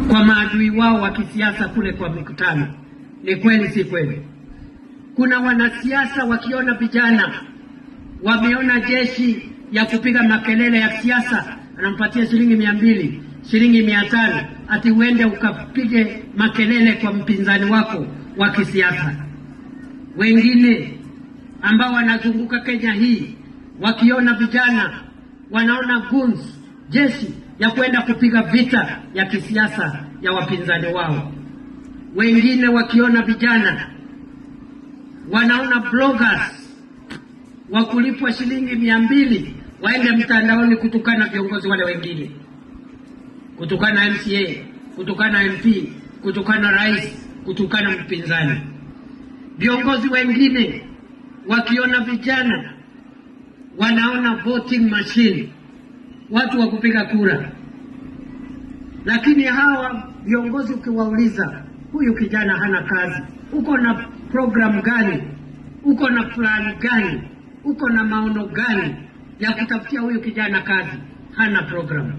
kwa maadui wao wa kisiasa kule kwa mikutano. Ni kweli si kweli? Kuna wanasiasa wakiona vijana wameona jeshi ya kupiga makelele ya siasa, anampatia shilingi 200, shilingi 500 ati uende ukapige makelele kwa mpinzani wako wa kisiasa. Wengine ambao wanazunguka Kenya hii wakiona vijana wanaona guns, jeshi ya kwenda kupiga vita ya kisiasa ya wapinzani wao. Wengine wakiona vijana wanaona bloggers wa kulipwa shilingi 200 waende mtandaoni kutukana viongozi wale wengine, kutukana MCA, kutukana MP, kutukana rais, kutukana mpinzani. Viongozi wengine wakiona vijana wanaona voting machine, watu wa kupiga kura. Lakini hawa viongozi ukiwauliza, huyu kijana hana kazi, uko na program gani, uko na plan gani, uko na maono gani ya kutafutia huyu kijana kazi? Hana program.